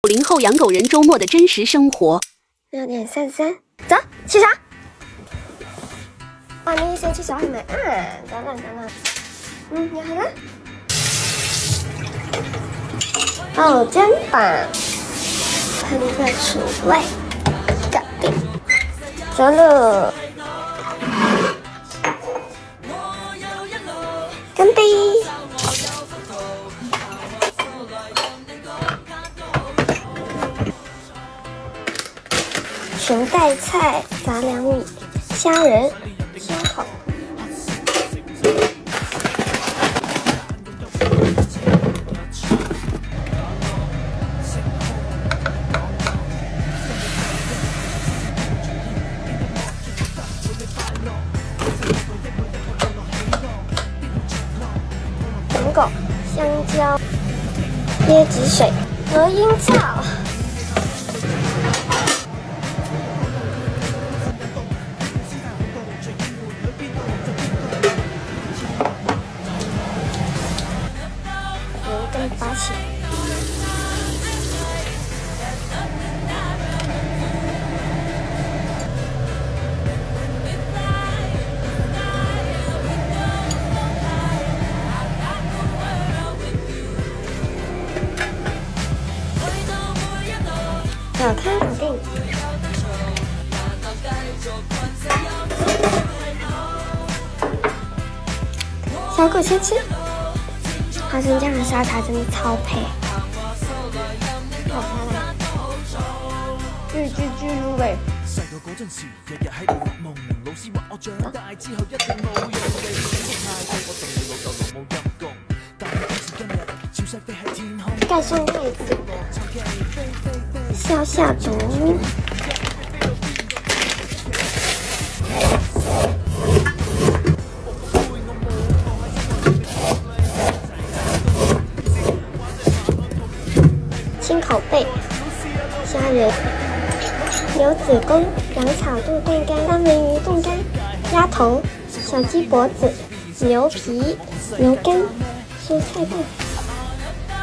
90后养狗人周末的真实生活。6:33，走，起床。哦，你先去小海买。等等。你好了。哦，肩膀，喷个除味，搞定。走路。干杯！裙带菜、杂粮米、虾仁、烧烤。苹果、香蕉、椰子水、和樱草。跟拔起。小汤搞定。小狗先吃。花生酱和沙茶真的超配，好漂亮，巨入味。盖上盖子，消下毒。青口贝、虾仁、牛子宫、羊草肚冻干、三文鱼冻干、鸭头、小鸡脖子、牛皮、牛肝、蔬菜蛋、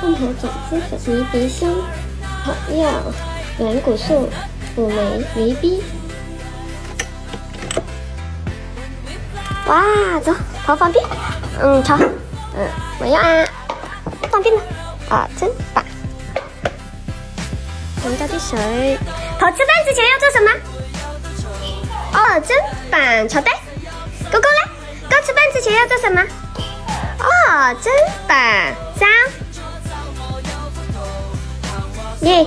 凤头种子粉、迷鼻香、草药、软骨素、五枚、鱼逼。哇，走，跑方便。超，我要啊，方便了，真棒。我们倒滴水。跑吃饭之前要做什么？砧板朝带。狗狗来，狗吃饭之前要做什么？砧板3。耶。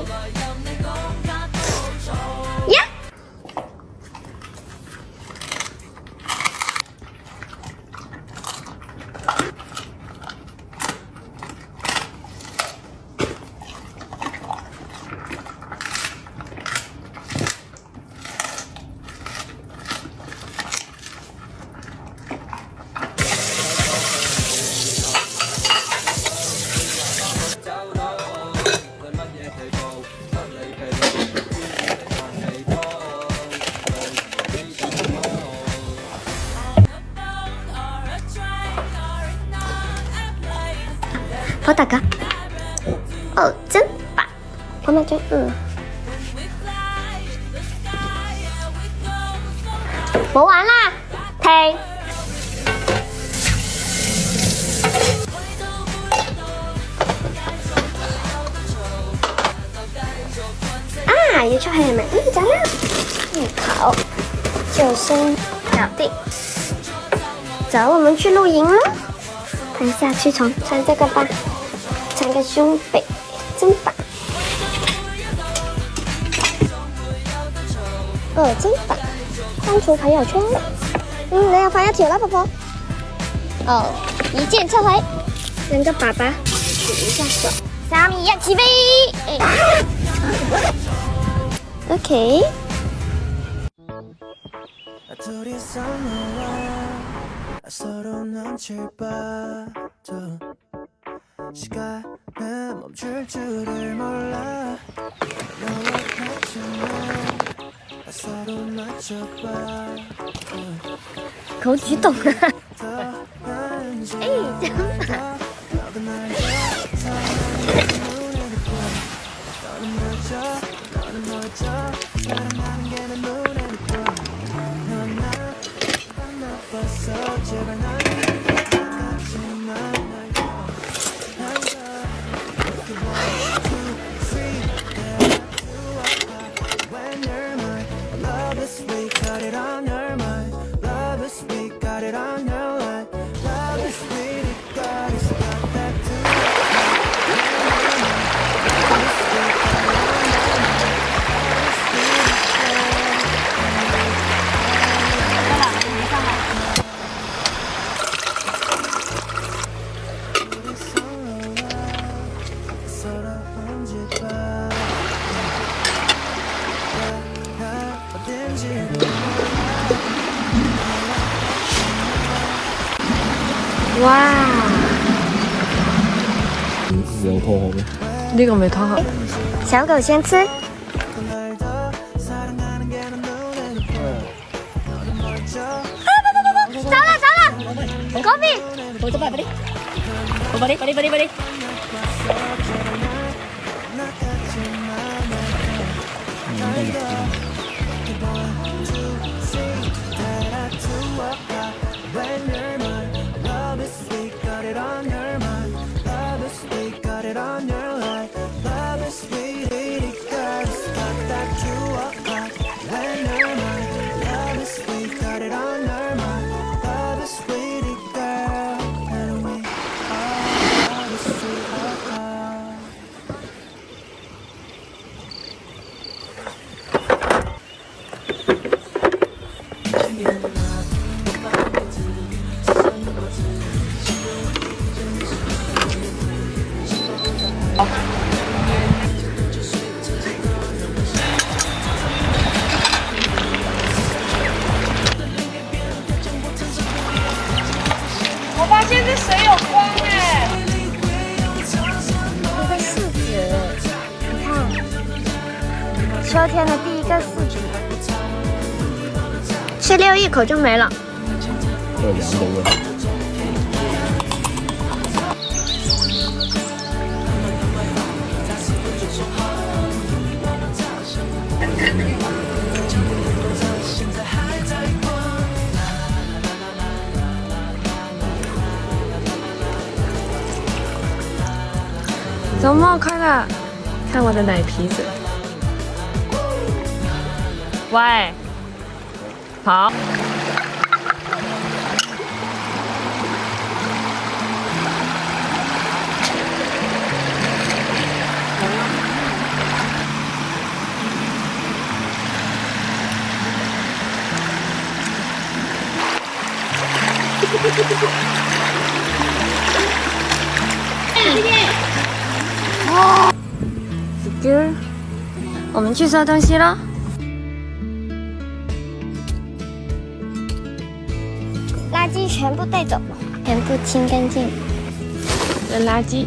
好大哥，真棒！黄马娟，磨完啦，呸！要出去买加料，烤，救生，搞定。走，我们去露营了。看下驱虫，穿这个吧，穿个胸背，真棒。真棒。删除朋友圈。你要发要铁了，婆婆。一键撤回。跟个爸爸洗一下手。小米要起飞。OK。狗举动啊！真棒！哇！有拖好咩？呢個未拖好。小狗先吃。走啦！嗰邊。好咗快啲！快啲！我发现这水有光哎！一个柿子，你看，秋天的第一个柿子，吃溜一口就没了。都係涼到嘅。怎么快了？看我的奶皮子。喂，好。哥，我们去收东西喽。垃圾全部带走，全部清干净。扔垃圾。